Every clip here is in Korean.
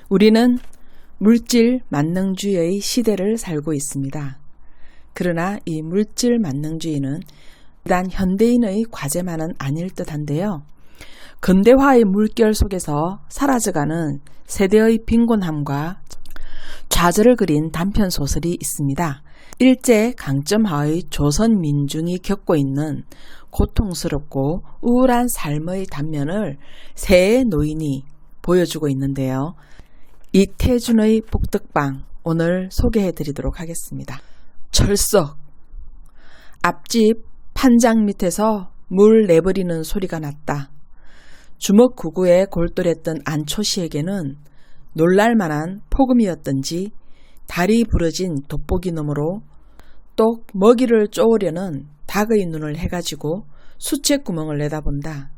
우리는 물질 만능주의의 시대를 살고 있습니다. 그러나 이 물질 만능주의는 단 현대인의 과제만은 아닐 듯한데요. 근대화의 물결 속에서 사라져가는 세대의 빈곤함과 좌절을 그린 단편소설이 있습니다. 일제 강점하의 조선 민중이 겪고 있는 고통스럽고 우울한 삶의 단면을 세 노인이 보여주고 있는데요. 이태준의 복덕방 오늘 소개해 드리도록 하겠습니다. 철썩! 앞집 판장 밑에서 물 내버리는 소리가 났다. 주먹구구에 골똘했던 안초씨에게는 놀랄만한 폭음이었던지 다리 부러진 돋보기 너머로 똑 먹이를 쪼으려는 닭의 눈을 해가지고 수채구멍을 내다본다.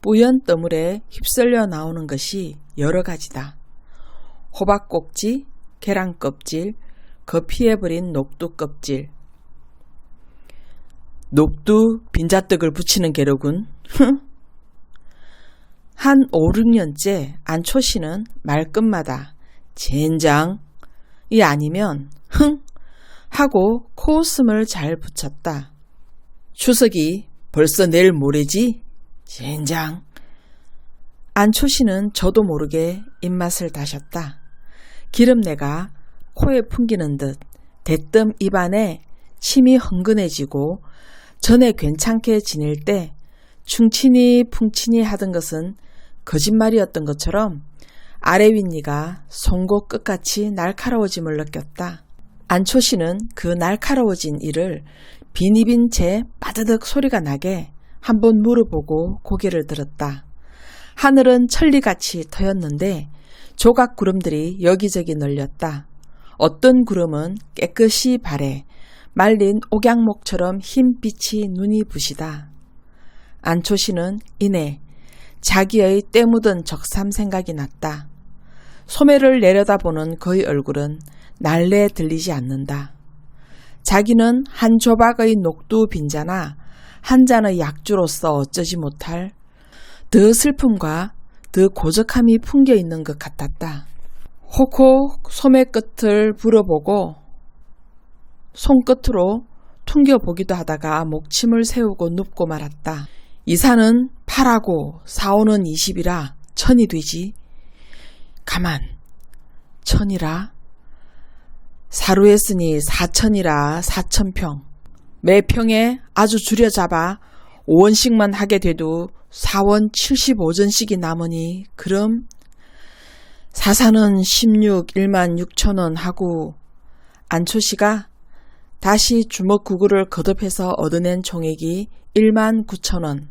뿌연 떠물에 휩쓸려 나오는 것이 여러 가지다. 호박꼭지, 계란껍질, 거피해버린 녹두 껍질. 녹두 빈자떡을 붙이는 게로군. 한 5, 6년째 안초씨는 말끝마다 젠장이 아니면 흥 하고 코웃음을 잘 붙였다. 추석이 벌써 내일 모레지? 젠장. 안초씨는 저도 모르게 입맛을 다셨다. 기름내가 코에 풍기는 듯 대뜸 입안에 침이 흥건해지고 전에 괜찮게 지낼 때 충치니 풍치니 하던 것은 거짓말이었던 것처럼 아래 윗니가 송곳 끝같이 날카로워짐을 느꼈다. 안초씨는 그 날카로워진 이를 비니빈 채 빠드득 소리가 나게 한번 물어보고 고개를 들었다. 하늘은 천리같이 터였는데 조각 구름들이 여기저기 널렸다. 어떤 구름은 깨끗이 발해 말린 옥양목처럼 흰 빛이 눈이 부시다. 안초씨는 이내 자기의 때 묻은 적삼 생각이 났다. 소매를 내려다보는 그의 얼굴은 날래 들리지 않는다. 자기는 한 조각의 녹두 빈자나 한 잔의 약주로서 어쩌지 못할 더 슬픔과 더 고적함이 풍겨있는 것 같았다. 혹혹 소매 끝을 불어보고 손끝으로 퉁겨보기도 하다가 목침을 세우고 눕고 말았다. 이사는 8하고 4호는 20이라 1000이 되지. 가만, 1000이라. 사루했으니 4000이라 4000평. 매 평에 아주 줄여잡아 5원씩만 하게 돼도 4원 75전씩이 남으니 그럼 사사는 16 16,000원 하고. 안초씨가 다시 주먹구구를 거듭해서 얻어낸 총액이 19,000원.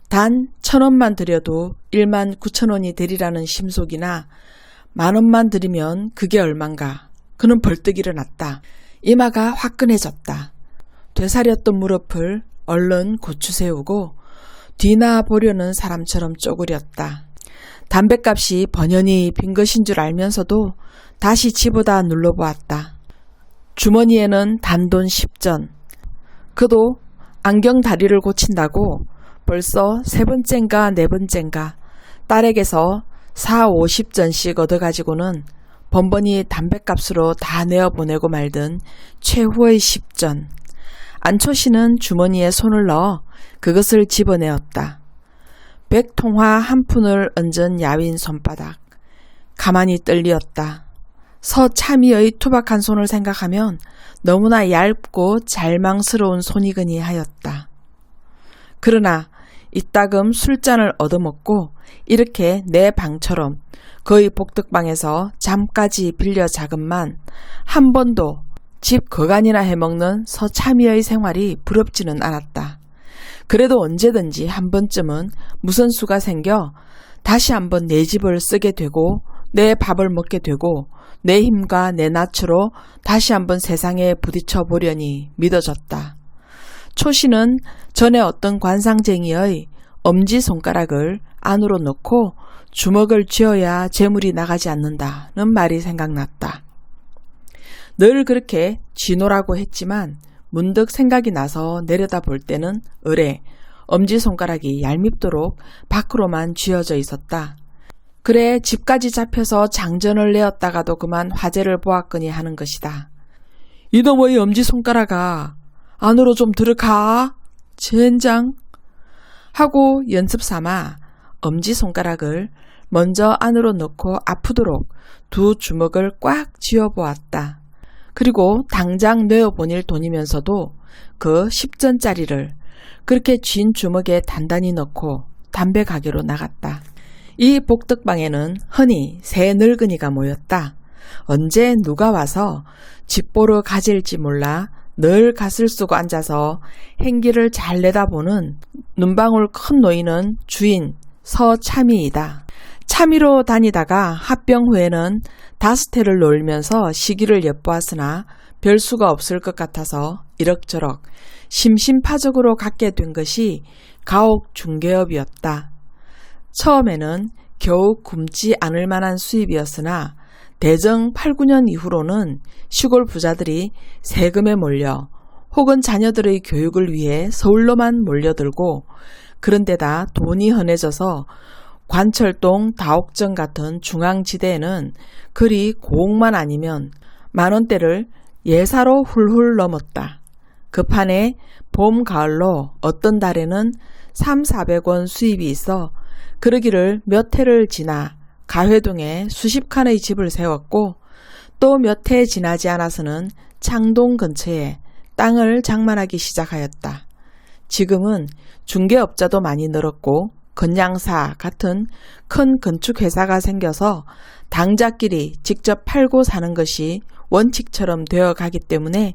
단 1,000원만 들여도 19,000원이 되리라는 심속이나 10,000원만 들이면 그게 얼만가. 그는 벌떡 일어났다. 이마가 화끈해졌다. 되사렸던 무릎을 얼른 고추 세우고 뒤나 보려는 사람처럼 쪼그렸다. 담뱃값이 번연히 빈 것인 줄 알면서도 다시 집어다 눌러보았다. 주머니에는 단돈 10전. 그도 안경 다리를 고친다고 벌써 3번째인가 4번째인가 딸에게서 4, 50전씩 얻어가지고는 번번이 담뱃값으로 다 내어보내고 말든 최후의 10전. 안초씨는 주머니에 손을 넣어 그것을 집어내었다. 100통화 한 푼을 얹은 야윈 손바닥. 가만히 떨리었다. 서참이의 투박한 손을 생각하면 너무나 얇고 잘망스러운 손이거니 하였다. 그러나 이따금 술잔을 얻어먹고 이렇게 내 방처럼 거의 복덕방에서 잠까지 빌려 자금만 한 번도 집 거간이나 해먹는 서참이의 생활이 부럽지는 않았다. 그래도 언제든지 한 번쯤은 무슨 수가 생겨 다시 한번 내 집을 쓰게 되고 내 밥을 먹게 되고 내 힘과 내 낯으로 다시 한번 세상에 부딪혀 보려니 믿어졌다. 초씨는 전에 어떤 관상쟁이의 엄지손가락을 안으로 넣고 주먹을 쥐어야 재물이 나가지 않는다는 말이 생각났다. 늘 그렇게 쥐노라고 했지만 문득 생각이 나서 내려다볼 때는 을에 엄지손가락이 얄밉도록 밖으로만 쥐어져 있었다. 그래 집까지 잡혀서 장전을 내었다가도 그만 화제를 보았거니 하는 것이다. 이놈의 엄지손가락아, 안으로 좀 들어가. 젠장. 하고 연습삼아 엄지손가락을 먼저 안으로 넣고 아프도록 두 주먹을 꽉 쥐어보았다. 그리고 당장 내어보낼 돈이면서도 그 10전짜리를 그렇게 쥔 주먹에 단단히 넣고 담배 가게로 나갔다. 이 복덕방에는 흔히 세 늙은이가 모였다. 언제 누가 와서 집 보러 가질지 몰라 늘 갓을 쓰고 앉아서 행기를 잘 내다보는 눈방울 큰 노인은 주인 서참이이다. 참이로 다니다가 합병 후에는 다스테를 놀면서 시기를 엿보았으나 별 수가 없을 것 같아서 이럭저럭 심심파적으로 갖게 된 것이 가옥 중개업이었다. 처음에는 겨우 굶지 않을 만한 수입이었으나 대정 8, 9년 이후로는 시골 부자들이 세금에 몰려 혹은 자녀들의 교육을 위해 서울로만 몰려들고 그런데다 돈이 흔해져서 관철동 다옥정 같은 중앙지대에는 그리 고옥만 아니면 만원대를 예사로 훌훌 넘었다. 급한에 봄, 가을로 어떤 달에는 3, 400원 수입이 있어 그러기를 몇 해를 지나 가회동에 수십 칸의 집을 세웠고 또 몇 해 지나지 않아서는 창동 근처에 땅을 장만하기 시작하였다. 지금은 중개업자도 많이 늘었고 건양사 같은 큰 건축회사가 생겨서 당자끼리 직접 팔고 사는 것이 원칙처럼 되어 가기 때문에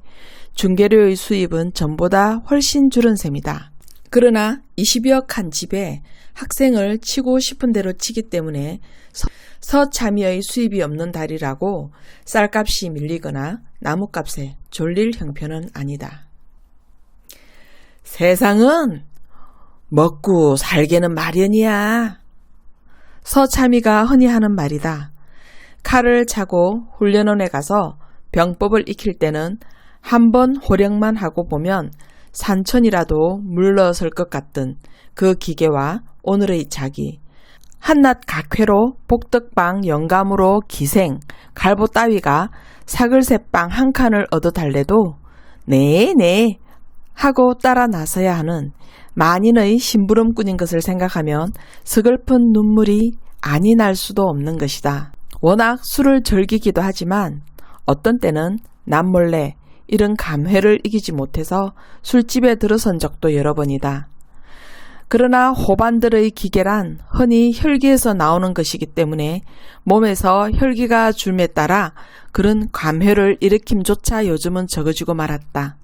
중개료의 수입은 전보다 훨씬 줄은 셈이다. 그러나 20여 칸 집에 학생을 치고 싶은 대로 치기 때문에 서참이의 수입이 없는 달이라고 쌀값이 밀리거나 나무값에 졸릴 형편은 아니다. 세상은 먹고 살게는 마련이야. 서참이가 흔히 하는 말이다. 칼을 차고 훈련원에 가서 병법을 익힐 때는 한 번 호령만 하고 보면 산천이라도 물러설 것 같던 그 기계와 오늘의 자기. 한낱 각회로 복덕방 영감으로 기생, 갈보 따위가 사글새빵 한 칸을 얻어 달래도 네네 하고 따라 나서야 하는 만인의 심부름꾼인 것을 생각하면 서글픈 눈물이 아니 날 수도 없는 것이다. 워낙 술을 즐기기도 하지만 어떤 때는 남몰래 이런 감회를 이기지 못해서 술집에 들어선 적도 여러 번이다. 그러나 호반들의 기계란 흔히 혈기에서 나오는 것이기 때문에 몸에서 혈기가 줄에 따라 그런 감회를 일으킴조차 요즘은 적어지고 말았다.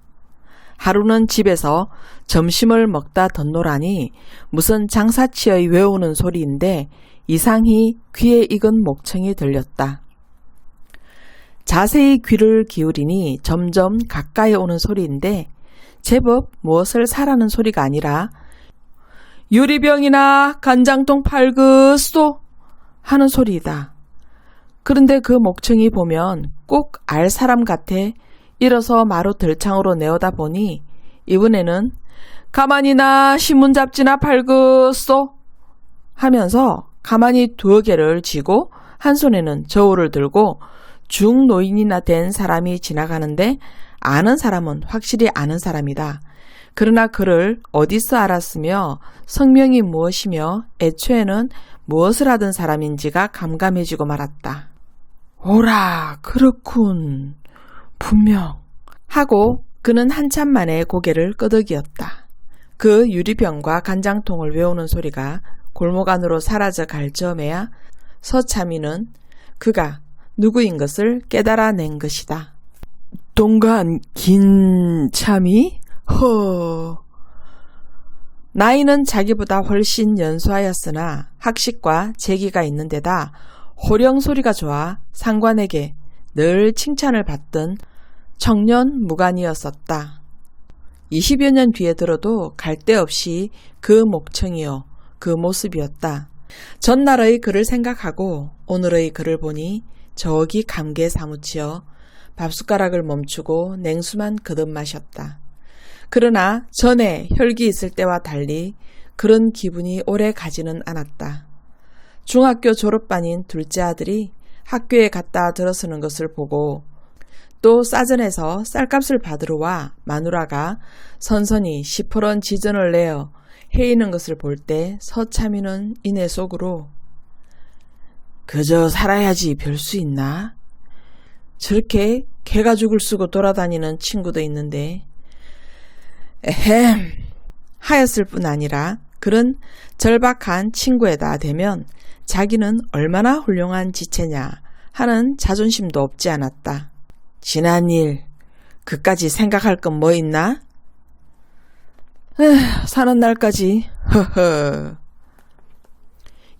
하루는 집에서 점심을 먹다 덧노라니 무슨 장사치의 외우는 소리인데 이상히 귀에 익은 목청이 들렸다. 자세히 귀를 기울이니 점점 가까이 오는 소리인데 제법 무엇을 사라는 소리가 아니라 유리병이나 간장통 팔그소 하는 소리이다. 그런데 그 목청이 보면 꼭 알 사람 같아 일어서 마루 들창으로 내어다 보니 이번에는 가만히나 신문 잡지나 팔그소 하면서 가만히 두어 개를 쥐고 한 손에는 저울을 들고 중노인이나 된 사람이 지나가는데 아는 사람은 확실히 아는 사람이다. 그러나 그를 어디서 알았으며 성명이 무엇이며 애초에는 무엇을 하던 사람인지가 감감해지고 말았다. 오라 그렇군 분명 하고 그는 한참 만에 고개를 끄덕이었다. 그 유리병과 간장통을 외우는 소리가 골목 안으로 사라져 갈 즈음에야 서참이는 그가 누구인 것을 깨달아낸 것이다. 동간 긴참이? 나이는 자기보다 훨씬 연소하였으나 학식과 재기가 있는 데다 호령 소리가 좋아 상관에게 늘 칭찬을 받던 청년 무관이었었다. 20여 년 뒤에 들어도 갈 데 없이 그 목청이요 그 모습이었다. 전날의 그를 생각하고 오늘의 그를 보니 저기 감개에 사무치어 밥숟가락을 멈추고 냉수만 거듭 마셨다. 그러나 전에 혈기 있을 때와 달리 그런 기분이 오래 가지는 않았다. 중학교 졸업반인 둘째 아들이 학교에 갔다 들어서는 것을 보고 또 싸전에서 쌀값을 받으러 와 마누라가 선선히 시퍼런 지전을 내어 해이는 것을 볼 때 서참이는 이내 속으로 그저 살아야지 별 수 있나? 저렇게 개가 죽을 쓰고 돌아다니는 친구도 있는데 에헴 하였을 뿐 아니라 그런 절박한 친구에다 대면 자기는 얼마나 훌륭한 지체냐 하는 자존심도 없지 않았다. 지난 일 그까지 생각할 건 뭐 있나? 사는 날까지 허허.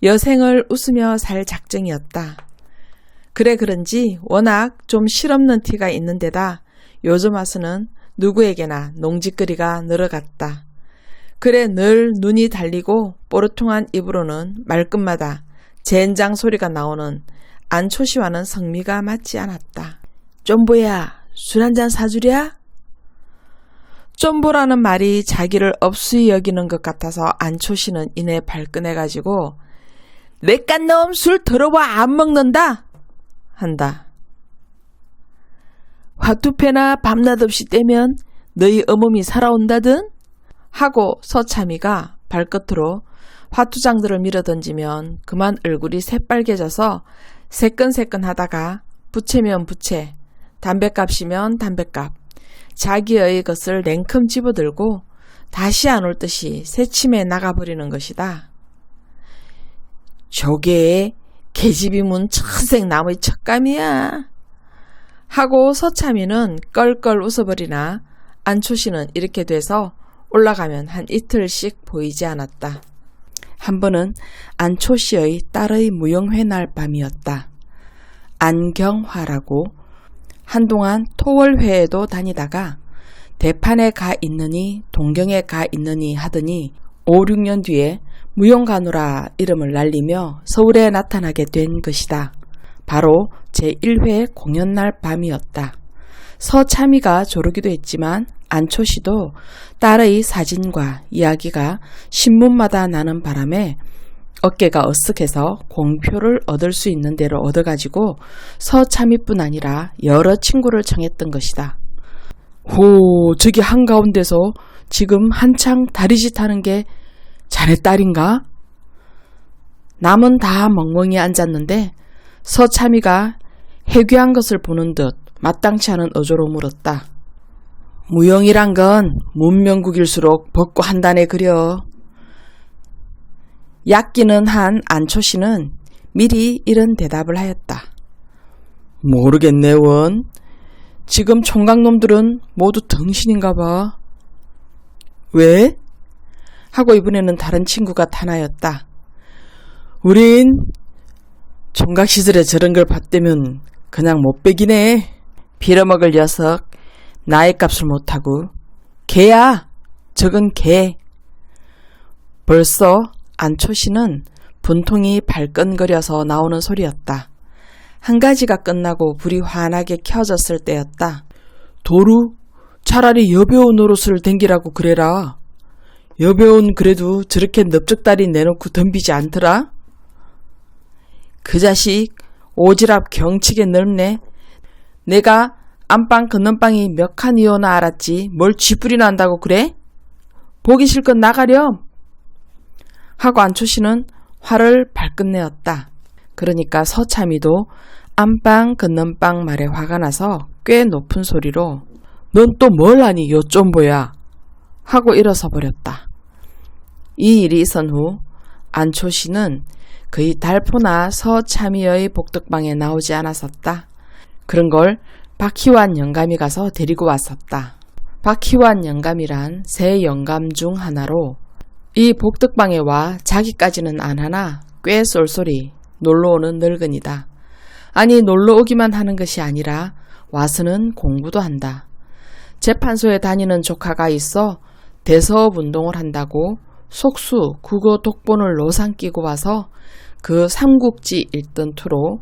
여생을 웃으며 살 작정이었다. 그래 그런지 워낙 좀 실없는 티가 있는 데다 요즘 와서는 누구에게나 농짓거리가 늘어갔다. 그래 늘 눈이 달리고 뽀르퉁한 입으로는 말끝마다 젠장 소리가 나오는 안초씨와는 성미가 맞지 않았다. 쫌보야 술 한잔 사주랴? 쫌보라는 말이 자기를 업수히 여기는 것 같아서 안초씨는 이내 발끈해가지고 내깟 놈 술 더러워 안 먹는다 한다. 화투패나 밤낮 없이 떼면 너희 어멈이 살아온다든? 하고 서참이가 발끝으로 화투장들을 밀어던지면 그만 얼굴이 새빨개져서 새끈새끈하다가 부채면 부채, 담뱃값이면 담뱃값, 자기의 것을 냉큼 집어들고 다시 안 올 듯이 새침해 나가버리는 것이다. 저게 계집이문 천생 나무의 척감이야. 하고 서참이는 껄껄 웃어버리나 안초씨는 이렇게 돼서 올라가면 한 이틀씩 보이지 않았다. 한 번은 안초씨의 딸의 무용회 날 밤이었다. 안경화라고 한동안 토월회에도 다니다가 대판에 가 있느니 동경에 가 있느니 하더니 5, 6년 뒤에 무용가누라 이름을 날리며 서울에 나타나게 된 것이다. 바로 제1회 공연날 밤이었다. 서참이가 조르기도 했지만 안초씨도 딸의 사진과 이야기가 신문마다 나는 바람에 어깨가 어쓱해서 공표를 얻을 수 있는 대로 얻어가지고 서참이뿐 아니라 여러 친구를 청했던 것이다. 호, 저기 한가운데서 지금 한창 다리짓 하는 게 자네 딸인가? 남은 다 멍멍이 앉았는데 서참이가 해괴한 것을 보는 듯 마땅치 않은 어조로 물었다. 무용이란 건 문명국일수록 벗고 한다네 그려. 얕기는 한 안초씨는 미리 이런 대답을 하였다. 모르겠네 원. 지금 총각놈들은 모두 덩신인가 봐. 왜? 하고 이번에는 다른 친구가 타나였다. 우린 총각 시절에 저런 걸 봤다면 그냥 못배기네. 빌어먹을 녀석. 나의 값을 못하고. 개야. 저건 개. 벌써 안초씨는 분통이 발끈거려서 나오는 소리였다. 한 가지가 끝나고 불이 환하게 켜졌을 때였다. 도루, 차라리 여배우 노릇을 댕기라고 그래라. 여배우는 그래도 저렇게 넓적다리 내놓고 덤비지 않더라. 그 자식 오지랖 경치게 넓네. 내가 안방 건넌방이 몇 칸이오나 알았지 뭘 쥐뿔이나 한다고 그래? 보기 싫건 나가렴. 하고 안초씨는 화를 발끝내었다. 그러니까 서참이도 안방 건넌방 말에 화가 나서 꽤 높은 소리로 넌 또 뭘 아니 요 쫌보야 하고 일어서 버렸다. 이 일이 있은 후 안초씨는 그의 달포나 서참이의 복덕방에 나오지 않았었다. 그런 걸 박희완 영감이 가서 데리고 왔었다. 박희완 영감이란 세 영감 중 하나로 이 복덕방에 와 자기까지는 안 하나 꽤 쏠쏠이 놀러오는 늙은이다. 아니 놀러오기만 하는 것이 아니라 와서는 공부도 한다. 재판소에 다니는 조카가 있어 대서운동을 한다고 속수 국어 독본을 노상 끼고 와서 그 삼국지 읽던 투로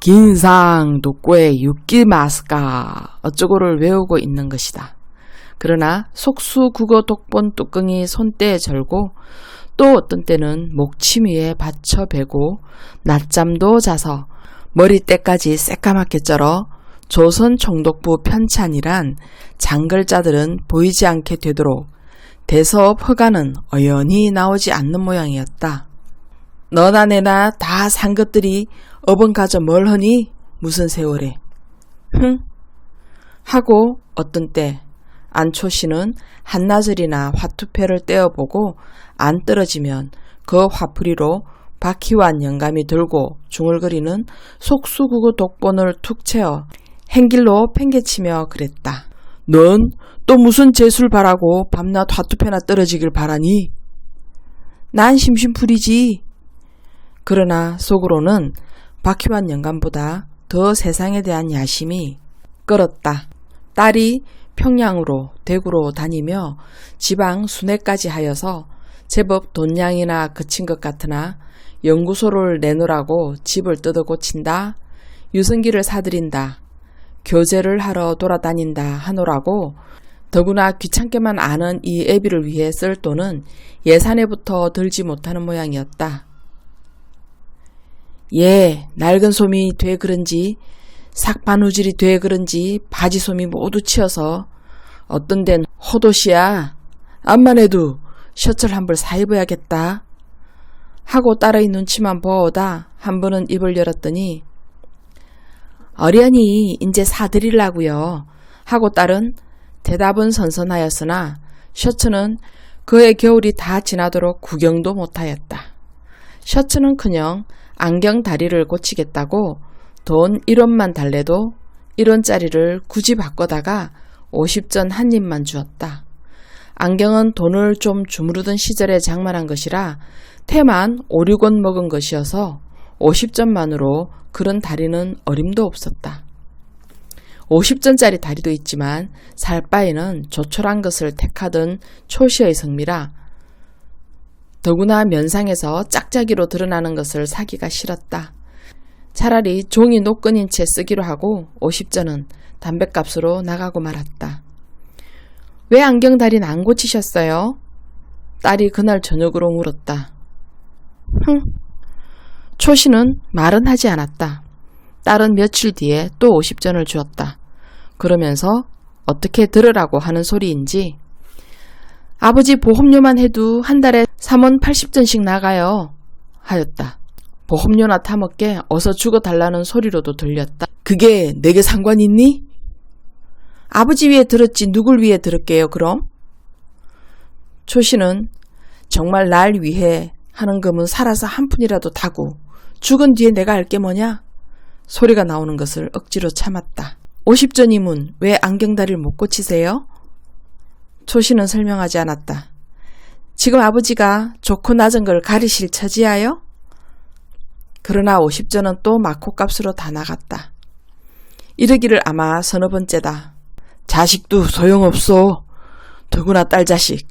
긴상 독고에 육기 마스까 어쩌고를 외우고 있는 것이다. 그러나 속수 국어 독본 뚜껑이 손때에 절고 또 어떤 때는 목침 위에 받쳐 베고 낮잠도 자서 머리때까지 새까맣게 쩔어 조선 총독부 편찬이란 장글자들은 보이지 않게 되도록 대서업 허가는 어연히 나오지 않는 모양이었다. 너나 내나 다 산 것들이 업은 가져 뭘 허니? 무슨 세월에. 흥? 하고 어떤 때 안초씨는 한나절이나 화투패를 떼어보고 안 떨어지면 그 화풀이로 바퀴완 영감이 들고 중얼거리는 속수구구 독본을 툭 채워 행길로 팽개치며 그랬다. 넌 또 무슨 재술 바라고 밤낮 화투패나 떨어지길 바라니? 난 심심풀이지. 그러나 속으로는 바퀴완 영감보다 더 세상에 대한 야심이 끓었다. 딸이 평양으로 대구로 다니며 지방 순회까지 하여서 제법 돈량이나 그친 것 같으나 연구소를 내놓으라고 집을 뜯어 고친다, 유성기를 사들인다, 교제를 하러 돌아다닌다 하노라고 더구나 귀찮게만 아는 이 애비를 위해 쓸 돈은 예산에부터 들지 못하는 모양이었다. 예, 낡은 솜이 돼 그런지 삭바누질이 돼 그런지 바지솜이 모두 치여서 어떤 데는 호도시야. 암만 해도 셔츠를 한 벌 사입어야겠다. 하고 딸의 눈치만 보오다 한 번은 입을 열었더니 어련히 인제 사드리려고요. 하고 딸은 대답은 선선하였으나 셔츠는 그의 겨울이 다 지나도록 구경도 못하였다. 셔츠는커녕 안경 다리를 고치겠다고 돈 1원만 달래도 1원짜리를 굳이 바꿔다가 50전 한 입만 주었다. 안경은 돈을 좀 주무르던 시절에 장만한 것이라 태만 5, 6원 먹은 것이어서 50전만으로 그런 다리는 어림도 없었다. 50전짜리 다리도 있지만 살 바에는 조촐한 것을 택하던 초시의 성미라 더구나 면상에서 짝짝이로 드러나는 것을 사기가 싫었다. 차라리 종이 노끈인 채 쓰기로 하고 50전은 담뱃값으로 나가고 말았다. 왜 안경다리는 안 고치셨어요? 딸이 그날 저녁으로 물었다. 흥. 초씨는 말은 하지 않았다. 딸은 며칠 뒤에 또 50전을 주었다. 그러면서 어떻게 들으라고 하는 소리인지 아버지 보험료만 해도 한 달에 3원 80전씩 나가요. 하였다. 보험료나 타먹게 어서 죽어달라는 소리로도 들렸다. 그게 내게 상관 있니? 아버지 위에 들었지 누굴 위해 들을게요 그럼? 초씨는 정말 날 위해 하는 금은 살아서 한 푼이라도 타고 죽은 뒤에 내가 알 게 뭐냐? 소리가 나오는 것을 억지로 참았다. 50전이면 왜 안경다리를 못 고치세요? 초씨는 설명하지 않았다. 지금 아버지가 좋고 낮은 걸 가리실 처지야요? 그러나 50전은 또 막호값으로 다 나갔다. 이러기를 아마 서너 번째다. 자식도 소용없소. 더구나 딸 자식.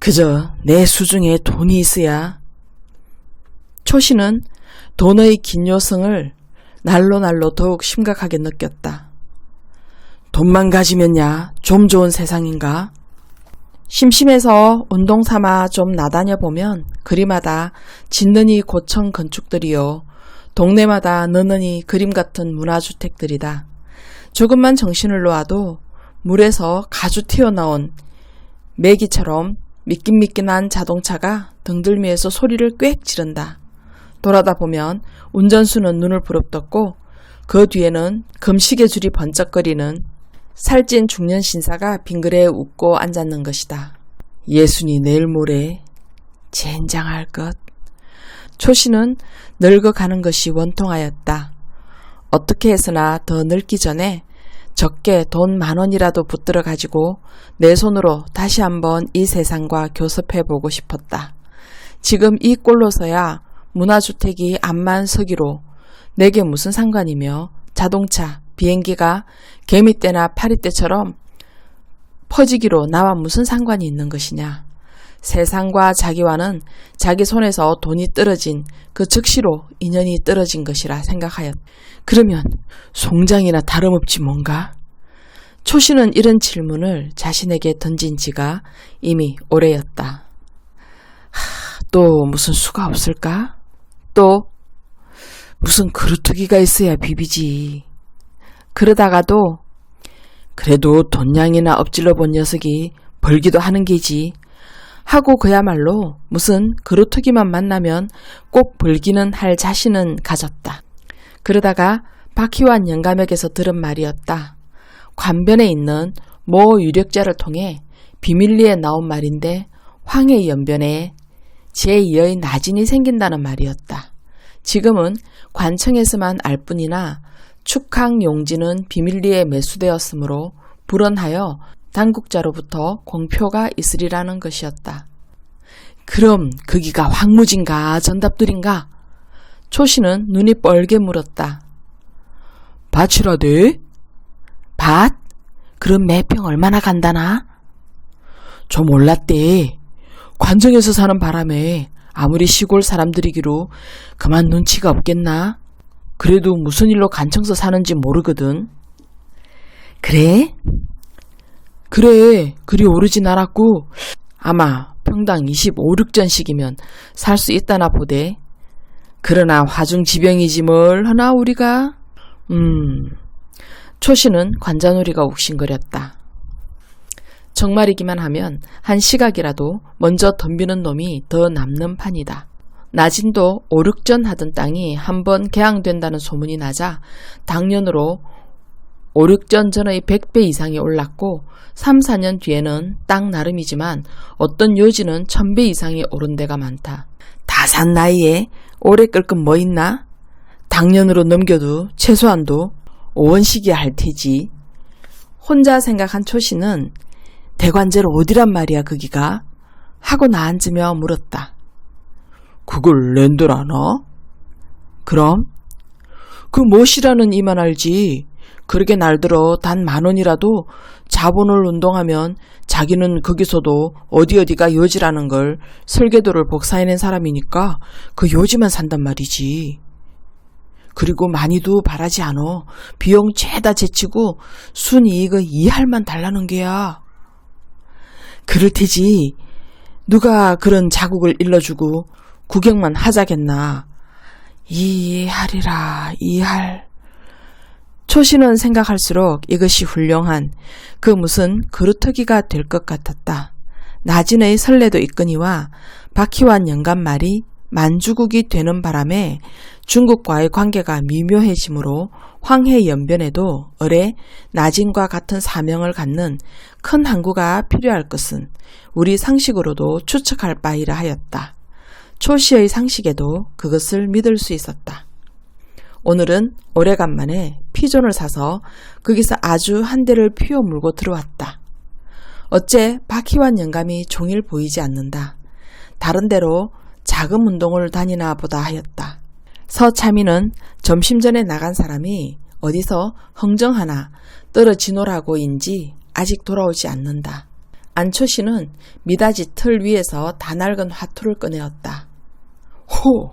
그저 내 수중에 돈이 있어야. 초씨는 돈의 긴요성을 날로 더욱 심각하게 느꼈다. 돈만 가지면야 좀 좋은 세상인가? 심심해서 운동 삼아 좀 나다녀 보면 그리마다 짓느니 고층 건축들이요. 동네마다 느느니 그림 같은 문화주택들이다. 조금만 정신을 놓아도 물에서 가주 튀어나온 메기처럼 미끈미끈한 자동차가 등들미에서 소리를 꽥 지른다. 돌아다 보면 운전수는 눈을 부릅떴고 그 뒤에는 금시계 줄이 번쩍거리는 살찐 중년 신사가 빙그레 웃고 앉았는 것이다. 예순이 내일 모레 젠장할 것. 초씨는 늙어가는 것이 원통하였다. 어떻게 해서나 더 늙기 전에 적게 돈 10,000원이라도 붙들어 가지고 내 손으로 다시 한번 이 세상과 교섭해보고 싶었다. 지금 이 꼴로서야 문화주택이 암만 서기로 내게 무슨 상관이며 자동차, 비행기가 개미떼나 파리떼처럼 퍼지기로 나와 무슨 상관이 있는 것이냐. 세상과 자기와는 자기 손에서 돈이 떨어진 그 즉시로 인연이 떨어진 것이라 생각하였다. 그러면 송장이나 다름없지 뭔가? 초씨는 이런 질문을 자신에게 던진 지가 이미 오래였다. 또 무슨 수가 없을까? 또 무슨 그루터기가 있어야 비비지. 그러다가도 그래도 돈냥이나 엎질러 본 녀석이 벌기도 하는 게지 하고 그야말로 무슨 그루터기만 만나면 꼭 벌기는 할 자신은 가졌다. 그러다가 박희환 영감에게서 들은 말이었다. 관변에 있는 모 유력자를 통해 비밀리에 나온 말인데 황해 연변에 제2의 나진이 생긴다는 말이었다. 지금은 관청에서만 알 뿐이나 축항 용지는 비밀리에 매수되었으므로 불언하여 당국자로부터 공표가 있으리라는 것이었다. 그럼 거기가 황무진가 전답들인가? 초씨는 눈이 뻘게 물었다. 밭이라대? 밭? 그럼 매평 얼마나 간다나? 저 몰랐대. 관정에서 사는 바람에 아무리 시골 사람들이기로 그만 눈치가 없겠나? 그래도 무슨 일로 간청서 사는지 모르거든. 그래? 그래, 그리 오르진 않았고 아마 평당 25, 6전씩이면 살 수 있다나 보대. 그러나 화중지병이지 뭘 하나 우리가. 초씨는 관자놀이가 욱신거렸다. 정말이기만 하면 한 시각이라도 먼저 덤비는 놈이 더 남는 판이다. 나진도 5, 6전 하던 땅이 한번 개항된다는 소문이 나자 당년으로 5, 6전 전의 100배 이상이 올랐고 3, 4년 뒤에는 땅 나름이지만 어떤 요지는 1000배 이상이 오른 데가 많다. 다 산 나이에 오래 끌 건 뭐 있나? 당년으로 넘겨도 최소한도 5원씩이야 할 테지. 혼자 생각한 초씨는 대관제로 어디란 말이야 거기가? 하고 나앉으며 물었다. 그걸 낸들 아나? 그럼? 그 무엇이라는 이만 알지. 그러게 날들어 단 10,000원이라도 자본을 운동하면 자기는 거기서도 어디가 요지라는 걸 설계도를 복사해낸 사람이니까 그 요지만 산단 말이지. 그리고 많이도 바라지 않어. 비용 죄다 제치고 순이익의 2할만 달라는 게야. 그럴 테지. 누가 그런 자국을 일러주고 구경만 하자겠나. 2할이라 2할. 초씨는 생각할수록 이것이 훌륭한 그 무슨 그루터기가 될 것 같았다. 나진의 설레도 있거니와 박희환 영감 말이 만주국이 되는 바람에 중국과의 관계가 미묘해지므로 황해 연변에도 을에 나진과 같은 사명을 갖는 큰 항구가 필요할 것은 우리 상식으로도 추측할 바이라 하였다. 초씨의 상식에도 그것을 믿을 수 있었다. 오늘은 오래간만에 피존을 사서 거기서 아주 한 대를 피워 물고 들어왔다. 어째 박희환 영감이 종일 보이지 않는다. 다른 데로 자금 운동을 다니나 보다 하였다. 서참이는 점심 전에 나간 사람이 어디서 흥정하나 떨어지노라고인지 아직 돌아오지 않는다. 안초씨는 미닫이 틀 위에서 다 낡은 화투를 꺼내었다. 호!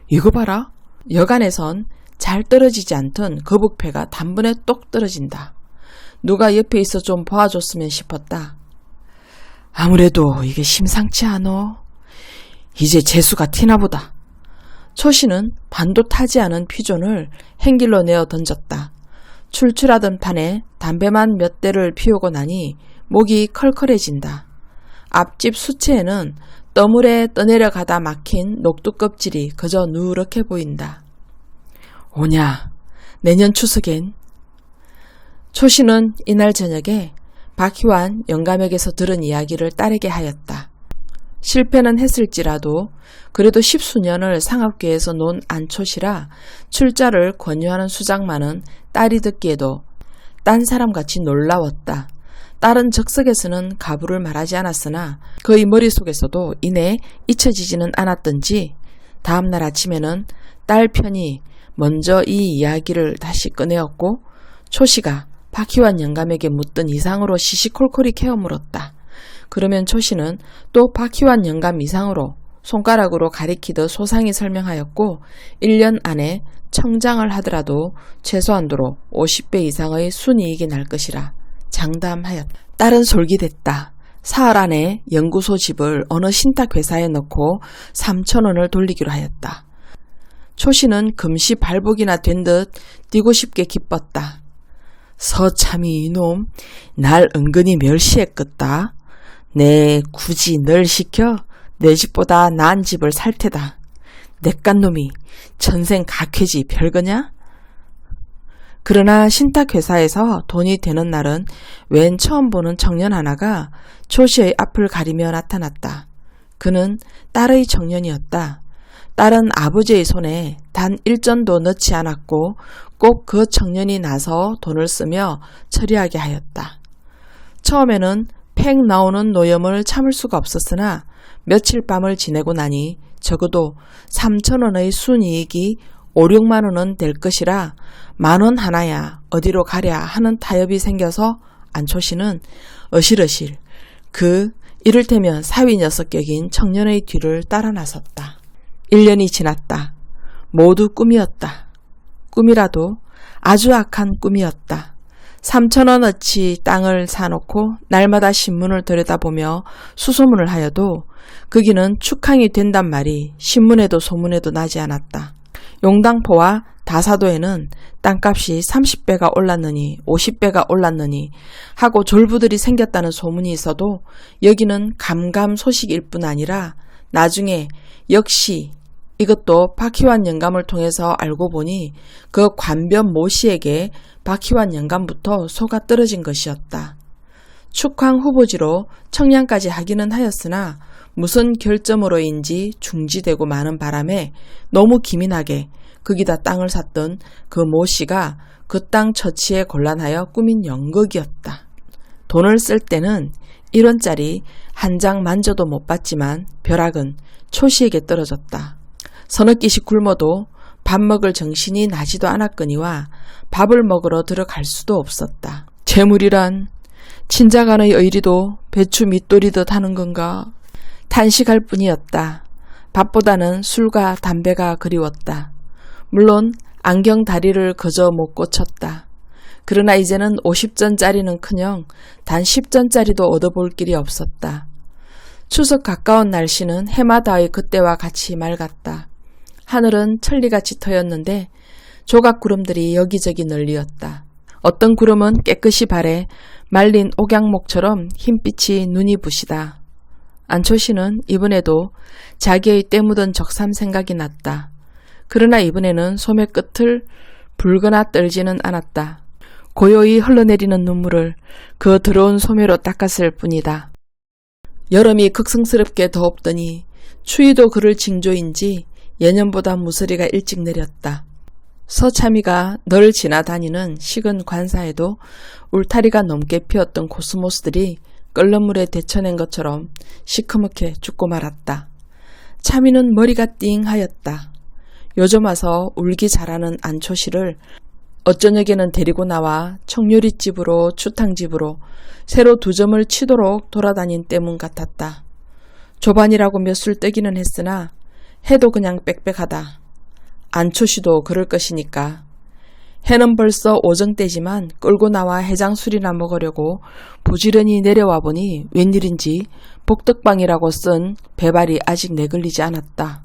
이거 봐라. 여간에선 잘 떨어지지 않던 거북패가 단번에 똑 떨어진다. 누가 옆에 있어 좀 봐줬으면 싶었다. 아무래도 이게 심상치 않어. 이제 재수가 티나보다. 초씨는 반도 타지 않은 피존을 행길로 내어 던졌다. 출출하던 판에 담배만 몇 대를 피우고 나니 목이 컬컬해진다. 앞집 수채에는 떠물에 떠내려가다 막힌 녹두 껍질이 그저 누렇게 보인다. 오냐, 내년 추석엔. 초씨는 이날 저녁에 박희환 영감에게서 들은 이야기를 딸에게 하였다. 실패는 했을지라도 그래도 10수년을 상업계에서 논 안초시라 출자를 권유하는 수장만은 딸이 듣기에도 딴 사람같이 놀라웠다. 딸은 적석에서는 가부를 말하지 않았으나 그의 머릿속에서도 이내 잊혀지지는 않았던지 다음날 아침에는 딸 편이 먼저 이 이야기를 다시 꺼내었고 초씨가 박희환 영감에게 묻던 이상으로 시시콜콜이 캐어 물었다. 그러면 초씨는 또 박희환 영감 이상으로 손가락으로 가리키듯 소상히 설명하였고 1년 안에 청장을 하더라도 최소한도로 50배 이상의 순이익이 날 것이라 장담하였다. 딸은 솔깃했다. 사흘 안에 연구소 집을 어느 신탁회사에 넣고 3,000원을 돌리기로 하였다. 초씨는 금시 발복이나 된 듯 뛰고 싶게 기뻤다. 서참이 이놈 날 은근히 멸시했겠다. 내 굳이 널 시켜 내 집보다 나은 집을 살 테다. 내깟 놈이 전생 각회지 별거냐? 그러나 신탁회사에서 돈이 되는 날은 웬 처음 보는 청년 하나가 초씨의 앞을 가리며 나타났다. 그는 딸의 청년이었다. 딸은 아버지의 손에 단 1전도 넣지 않았고 꼭 그 청년이 나서 돈을 쓰며 처리하게 하였다. 처음에는 팽 나오는 노염을 참을 수가 없었으나 며칠 밤을 지내고 나니 적어도 3,000원의 순이익이 5, 6만 원은 될 것이라 10,000원 하나야 어디로 가랴 하는 타협이 생겨서 안초씨는 어실어실 그 이를테면 사위 녀석격인 청년의 뒤를 따라 나섰다. 1년이 지났다. 모두 꿈이었다. 꿈이라도 아주 악한 꿈이었다. 3,000원어치 땅을 사놓고 날마다 신문을 들여다보며 수소문을 하여도 거기는 축항이 된단 말이 신문에도 소문에도 나지 않았다. 용당포와 다사도에는 땅값이 30배가 올랐느니 50배가 올랐느니 하고 졸부들이 생겼다는 소문이 있어도 여기는 감감 소식일 뿐 아니라 나중에 역시 이것도 박희환 영감을 통해서 알고 보니 그 관변 모씨에게 박희환 영감부터 소가 떨어진 것이었다. 축항 후보지로 청량까지 하기는 하였으나 무슨 결점으로인지 중지되고 마는 바람에 너무 기민하게 거기다 땅을 샀던 그 모씨가 그 땅 처치에 곤란하여 꾸민 연극이었다. 돈을 쓸 때는 1원짜리 한 장 만져도 못 봤지만 벼락은 초씨에게 떨어졌다. 서너 끼씩 굶어도 밥 먹을 정신이 나지도 않았거니와 밥을 먹으러 들어갈 수도 없었다. 재물이란 친자간의 의리도 배추 밑돌이듯 하는 건가? 탄식할 뿐이었다. 밥보다는 술과 담배가 그리웠다. 물론 안경 다리를 그저 못 고쳤다. 그러나 이제는 50전짜리는커녕 단 10전짜리도 얻어볼 길이 없었다. 추석 가까운 날씨는 해마다의 그때와 같이 맑았다. 하늘은 천리같이 터였는데 조각구름들이 여기저기 널리었다. 어떤 구름은 깨끗이 발해 말린 옥양목처럼 흰빛이 눈이 부시다. 안초씨는 이번에도 자기의 때 묻은 적삼 생각이 났다. 그러나 이번에는 소매 끝을 붉거나 떨지는 않았다. 고요히 흘러내리는 눈물을 그 더러운 소매로 닦았을 뿐이다. 여름이 극성스럽게 더웠더니 추위도 그를 징조인지 예년보다 무서리가 일찍 내렸다. 서참이가 늘 지나다니는 식은 관사에도 울타리가 넘게 피었던 코스모스들이 끓는 물에 데쳐낸 것처럼 시커멓게 죽고 말았다. 참이는 머리가 띵하였다. 요즘 와서 울기 잘하는 안초씨를 어쩌녁에는 데리고 나와 청요리집으로 추탕집으로 새로 2점을 치도록 돌아다닌 때문 같았다. 조반이라고 몇 술 떼기는 했으나 해도 그냥 빽빽하다. 안초씨도 그럴 것이니까. 해는 벌써 오정 때지만 끌고 나와 해장술이나 먹으려고 부지런히 내려와 보니 웬일인지 복덕방이라고 쓴 배발이 아직 내걸리지 않았다.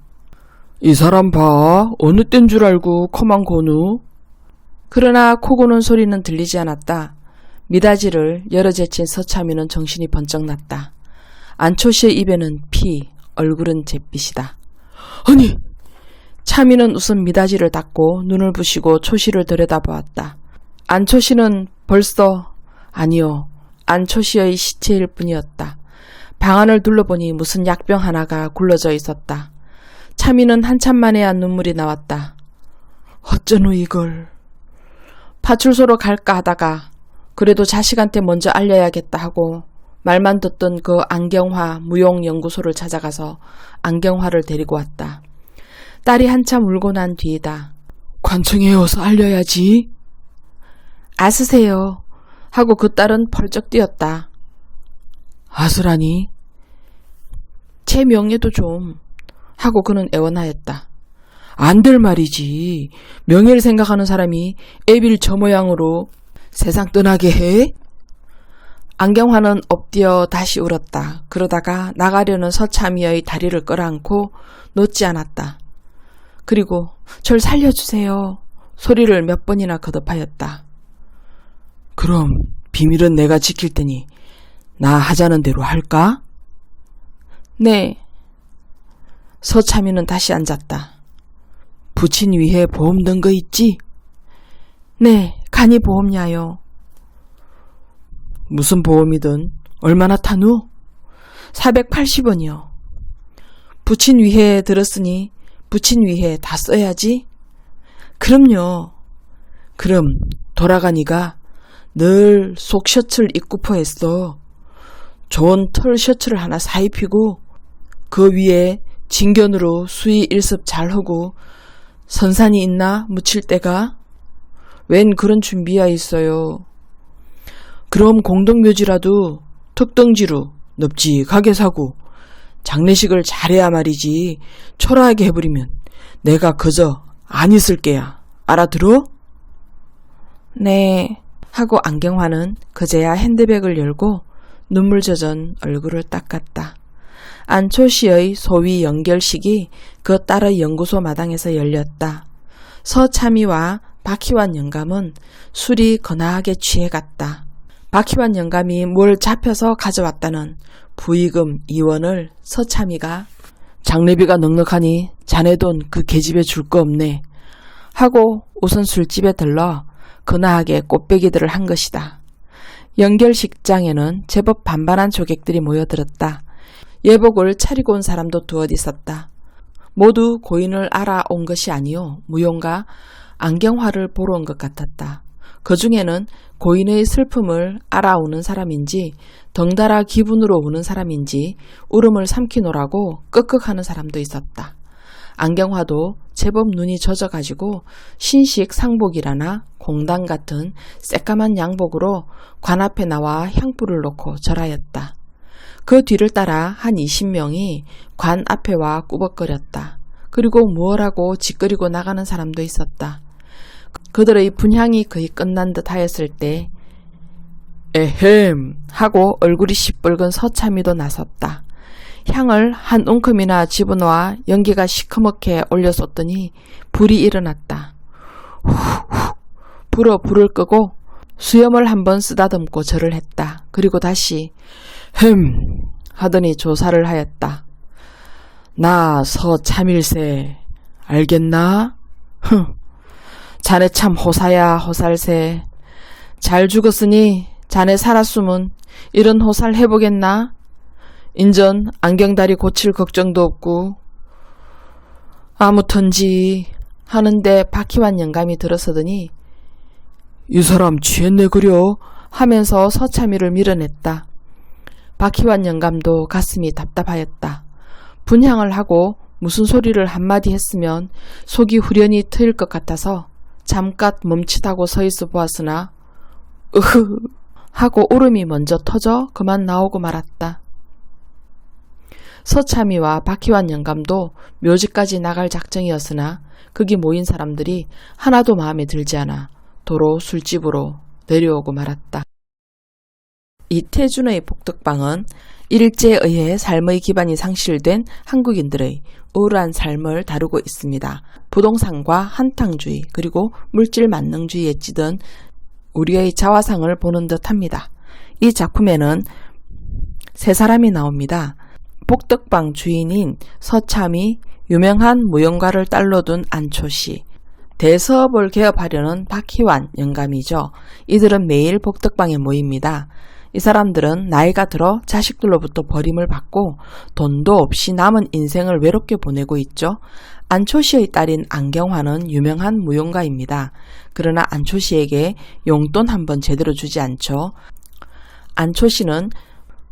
이 사람 봐. 어느 땐 줄 알고 커만 고누. 그러나 코 고는 소리는 들리지 않았다. 미닫이를 열어 제친 서참이는 정신이 번쩍 났다. 안초씨의 입에는 피, 얼굴은 잿빛이다. 아니! 참이는 우선 미닫이를 닫고 눈을 부시고 초씨를 들여다보았다. 안초씨는 벌써 아니요. 안초씨의 시체일 뿐이었다. 방 안을 둘러보니 무슨 약병 하나가 굴러져 있었다. 참이는 한참 만에야 눈물이 나왔다. 어쩌노 이걸. 파출소로 갈까 하다가 그래도 자식한테 먼저 알려야겠다 하고 말만 듣던 그 안경화 무용연구소를 찾아가서 안경화를 데리고 왔다. 딸이 한참 울고 난 뒤이다. 관청에 어서 알려야지. 아스세요. 하고 그 딸은 펄쩍 뛰었다. 아스라니? 제 명예도 좀. 하고 그는 애원하였다. 안 될 말이지. 명예를 생각하는 사람이 애비를 저 모양으로 세상 떠나게 해? 안경화는 엎드려 다시 울었다. 그러다가 나가려는 서참이의 다리를 끌어안고 놓지 않았다. 그리고 절 살려주세요. 소리를 몇 번이나 거듭하였다. 그럼 비밀은 내가 지킬 테니 나 하자는 대로 할까? 네. 서참이는 다시 앉았다. 부친 위에 보험 든 거 있지? 네, 간이 보험야요. 무슨 보험이든 얼마나 타누? 480원이요. 부친 위에 들었으니 부친 위에 다 써야지? 그럼요. 그럼 돌아가니가 늘 속 셔츠를 입고퍼 했어. 좋은 털 셔츠를 하나 사입히고 그 위에 진견으로 수의 일습 잘 하고 선산이 있나 묻힐 때가? 웬 그런 준비야 있어요. 그럼 공동묘지라도 특등지로 넙직하게 사고 장례식을 잘해야 말이지 초라하게 해버리면 내가 그저 안 있을 게야. 알아들어? 네. 하고 안경화는 그제야 핸드백을 열고 눈물 젖은 얼굴을 닦았다. 안초 씨의 소위 연결식이 그 딸의 연구소 마당에서 열렸다. 서참이와 박희완 영감은 술이 거나하게 취해갔다. 박희완 영감이 뭘 잡혀서 가져왔다는 부의금 2원을 서참이가 장례비가 넉넉하니 자네 돈 그 계집애 줄 거 없네 하고 우선 술집에 들러 거나하게 꽃배기들을 한 것이다. 연결식장에는 제법 반반한 조객들이 모여들었다. 예복을 차리고 온 사람도 두엇 있었다. 모두 고인을 알아온 것이 아니오 무용가 안경화를 보러 온 것 같았다. 그 중에는 고인의 슬픔을 알아오는 사람인지 덩달아 기분으로 오는 사람인지 울음을 삼키노라고 끄끄하는 사람도 있었다. 안경화도 제법 눈이 젖어가지고 신식 상복이라나 공당 같은 새까만 양복으로 관 앞에 나와 향불을 놓고 절하였다. 그 뒤를 따라 한 20명이 관 앞에 와 꾸벅거렸다. 그리고 무엇하고 짓거리고 나가는 사람도 있었다. 그들의 분향이 거의 끝난 듯 하였을 때 에헴 하고 얼굴이 시뻘건 서참이도 나섰다. 향을 한 움큼이나 집어넣어 연기가 시커멓게 올려쏟더니 불이 일어났다. 후후 불어 불을 끄고 수염을 한번 쓰다듬고 절을 했다. 그리고 다시 햄 하더니 조사를 하였다. 나 서참일세 알겠나? 자네 참 호사야 호살세. 잘 죽었으니 자네 살았으면 이런 호살 해보겠나? 인전 안경다리 고칠 걱정도 없고. 아무튼지 하는데 박희완 영감이 들어서더니 이 사람 취했네 그려 하면서 서참이를 밀어냈다. 박희완 영감도 가슴이 답답하였다. 분향을 하고 무슨 소리를 한마디 했으면 속이 후련히 트일 것 같아서 잠깐 멈칫하고 서있어 보았으나 으흐 하고 울음이 먼저 터져 그만 나오고 말았다. 서참이와 박희완 영감도 묘지까지 나갈 작정이었으나 거기 모인 사람들이 하나도 마음에 들지 않아 도로 술집으로 내려오고 말았다. 이태준의 복덕방은 일제에 의해 삶의 기반이 상실된 한국인들의 우울한 삶을 다루고 있습니다. 부동산과 한탕주의 그리고 물질 만능주의에 찌든 우리의 자화상을 보는 듯합니다. 이 작품에는 세 사람이 나옵니다. 복덕방 주인인 서참이, 유명한 무용가를 딸로 둔 안초씨, 대서업을 개업하려는 박희완 영감이죠. 이들은 매일 복덕방에 모입니다. 이 사람들은 나이가 들어 자식들로부터 버림을 받고 돈도 없이 남은 인생을 외롭게 보내고 있죠. 안초씨의 딸인 안경화는 유명한 무용가입니다. 그러나 안초씨에게 용돈 한번 제대로 주지 않죠. 안초씨는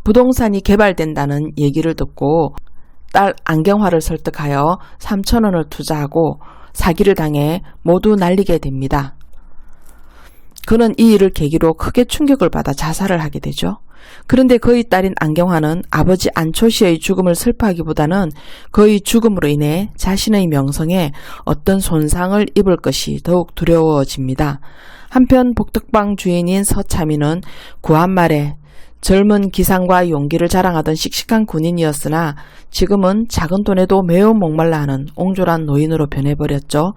부동산이 개발된다는 얘기를 듣고 딸 안경화를 설득하여 3,000원을 투자하고 사기를 당해 모두 날리게 됩니다. 그는 이 일을 계기로 크게 충격을 받아 자살을 하게 되죠. 그런데 그의 딸인 안경화는 아버지 안초씨의 죽음을 슬퍼하기보다는 그의 죽음으로 인해 자신의 명성에 어떤 손상을 입을 것이 더욱 두려워집니다. 한편 복덕방 주인인 서참이는 구한말에 젊은 기상과 용기를 자랑하던 씩씩한 군인이었으나 지금은 작은 돈에도 매우 목말라하는 옹졸한 노인으로 변해버렸죠.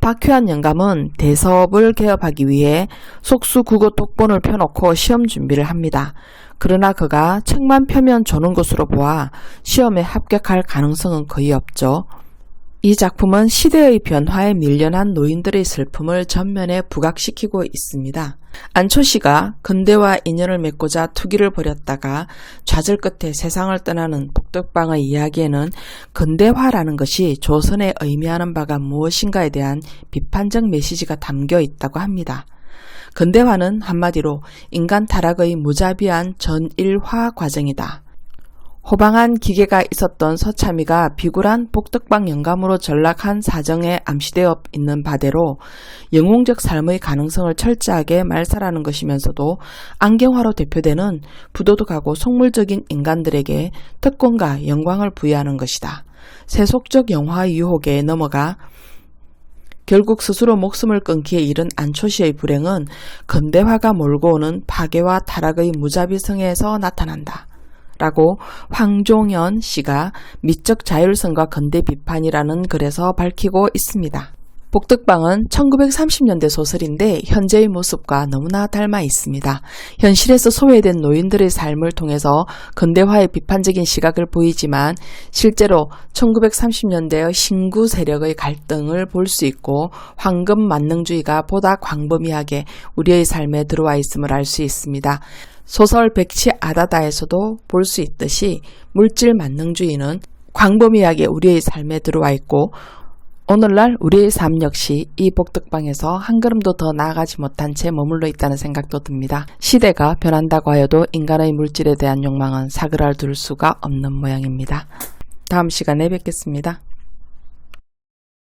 박효한 영감은 대사업을 개업하기 위해 속수 국어 독본을 펴놓고 시험 준비를 합니다. 그러나 그가 책만 펴면 좋은 것으로 보아 시험에 합격할 가능성은 거의 없죠. 이 작품은 시대의 변화에 밀려난 노인들의 슬픔을 전면에 부각시키고 있습니다. 안초씨가 근대와 인연을 맺고자 투기를 벌였다가 좌절 끝에 세상을 떠나는 복덕방의 이야기에는 근대화라는 것이 조선에 의미하는 바가 무엇인가에 대한 비판적 메시지가 담겨 있다고 합니다. 근대화는 한마디로 인간 타락의 무자비한 전일화 과정이다. 호방한 기계가 있었던 서참이가 비굴한 복덕방 영감으로 전락한 사정에 암시되어 있는 바대로 영웅적 삶의 가능성을 철저하게 말살하는 것이면서도 안경화로 대표되는 부도덕하고 속물적인 인간들에게 특권과 영광을 부여하는 것이다. 세속적 영화 유혹에 넘어가 결국 스스로 목숨을 끊기에 이른 안초시의 불행은 근대화가 몰고 오는 파괴와 타락의 무자비성에서 나타난다. 라고 황종현 씨가 미적 자율성과 근대 비판이라는 글에서 밝히고 있습니다. 복덕방은 1930년대 소설인데 현재의 모습과 너무나 닮아 있습니다. 현실에서 소외된 노인들의 삶을 통해서 근대화의 비판적인 시각을 보이지만 실제로 1930년대의 신구 세력의 갈등을 볼 수 있고 황금 만능주의가 보다 광범위하게 우리의 삶에 들어와 있음을 알 수 있습니다. 소설 백치 아다다에서도 볼 수 있듯이 물질 만능주의는 광범위하게 우리의 삶에 들어와 있고 오늘날 우리의 삶 역시 이 복덕방에서 한 걸음도 더 나아가지 못한 채 머물러 있다는 생각도 듭니다. 시대가 변한다고 하여도 인간의 물질에 대한 욕망은 사그라들 수가 없는 모양입니다. 다음 시간에 뵙겠습니다.